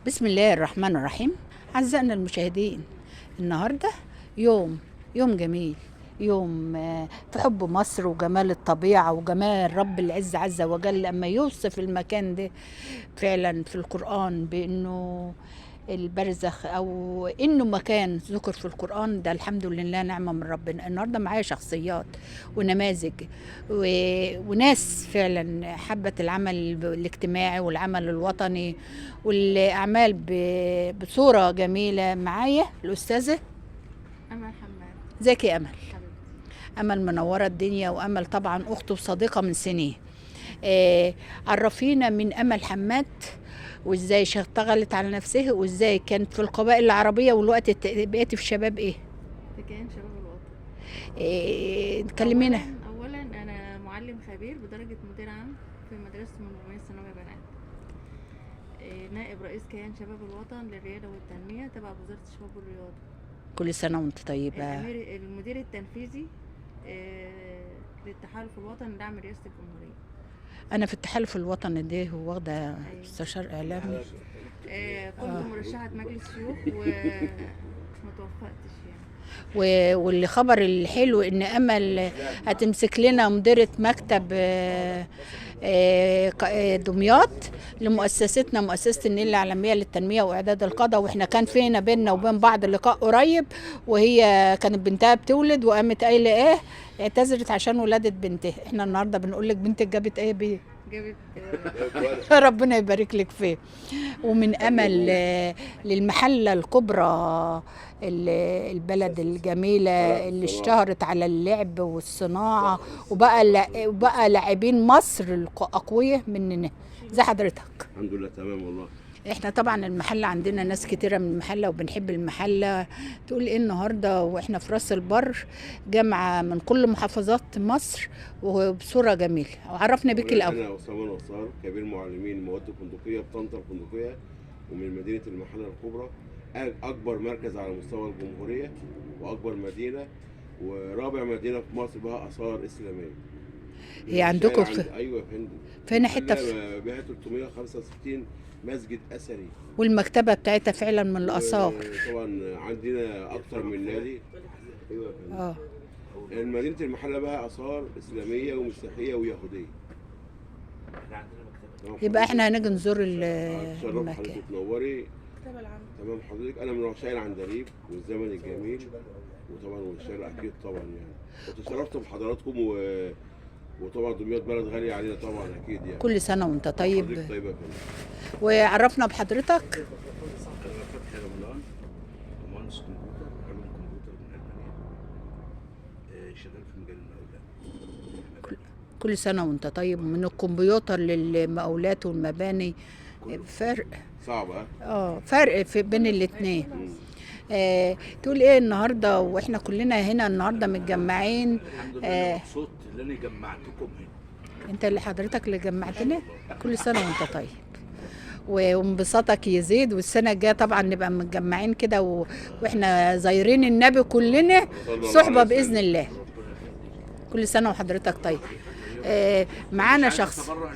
بسم الله الرحمن الرحيم. أعزائنا المشاهدين، النهاردة يوم جميل، يوم في حب مصر وجمال الطبيعة وجمال رب العز عز وجل. أما يوصف المكان ده فعلا في القرآن بأنه البرزخ أو إنه مكان ذكر في القرآن، ده الحمد لله نعمة من ربنا. النهاردة معايا شخصيات ونماذج وناس فعلا حبت العمل الاجتماعي والعمل الوطني والأعمال بصورة جميلة. معايا الأستاذة أمل حماد. ازيك يا أمل؟ حبيبتي. أمل منورة الدنيا، وأمل طبعا أخته وصديقة من سنين. عرفينا من أمل حماد وازاي اشتغلت على نفسها وازاي كانت في القبائل العربية والوقت بقيتي في شباب ايه؟ في كيان شباب الوطن. تكلمينا. أولا أنا معلم خبير بدرجة مدير عام في مدرسة المنومية الثانوية بنات. نائب رئيس كيان شباب الوطن للريادة والتنمية تبع وزارة الشباب والرياضة. كل سنة وانت طيبة. المدير التنفيذي للتحالف الوطني لدعم رئاسة الجمهورية. أنا في التحالف الوطني ده واخدة استشار إعلامي. كنت مرشحة مجلس شيوخ وما توفقتش يعني. واللي خبر الحلو ان امل هتمسك لنا مديرة مكتب دمياط لمؤسستنا، مؤسسة النيل العالمية للتنمية واعداد القضاء. واحنا كان فينا بيننا وبين بعض لقاء قريب، وهي كانت بنتها بتولد وقامت قايله ايه، اعتذرت عشان ولادت بنتها. احنا النهارده بنقول لك بنتك جابت ايه بيه؟ جابت ربنا يبارك لك فيه. ومن امل للمحله الكبرى، البلد الجميله اللي اشتهرت على اللعب والصناعه، وبقى لاعبين مصر الاقوياء مننا زي حضرتك. الحمد لله تمام والله. احنا طبعا المحله عندنا ناس كتيره من المحله وبنحب المحله. تقول ايه النهارده واحنا في راس البر، جامعه من كل محافظات مصر وبصوره جميله. وعرفنا بيك الاول. انا اسامه نصار، كبير معلمين مواد الفندقيه بطنطا الفندقيه، ومن مدينه المحله الكبرى، اكبر مركز على مستوى الجمهوريه واكبر مدينه ورابع مدينه في مصر بها اثار اسلاميه. هي عندكم ايوه يا فندم. فين حته بها 365 مسجد اثري، والمكتبه بتاعتها فعلا من الاثار. طبعا عندنا اكتر من نادي. ايوه يا فندم. مدينه المحله بها اثار اسلاميه ومسيحيه ويهوديه. يبقى احنا هنيجي نزور المكان. تنوري. تمام حضرتك. انا من عشاق العندليب والزمن الجميل، وطبعا والشارع اكيد طبعا يعني. وتشرفت بحضراتكم وطبعا دمياط بلد غاليه علينا طبعا اكيد يعني. كل سنه وانت طيب. حضرتك طيبه يا فندم. وعرفنا بحضرتك. انا فتحي رمضان، مهندس كمبيوتر، علوم كمبيوتر من المانيا، شغال في مجال المقاولات. كل سنه وانت طيب. من الكمبيوتر للمقاولات والمباني فرق صعب. فرق في بين الاثنين. تقول ايه النهارده واحنا كلنا هنا النهارده متجمعين؟ الحمد لله مبسوط اللي انا جمعتكم هنا. انت اللي حضرتك اللي جمعتنا. كل سنه وانت طيب وانبساطك يزيد. والسنه الجايه طبعا نبقى متجمعين كده واحنا زايرين النبي كلنا صحبه باذن الله. كل سنه وحضرتك طيب. معانا شخص تبرع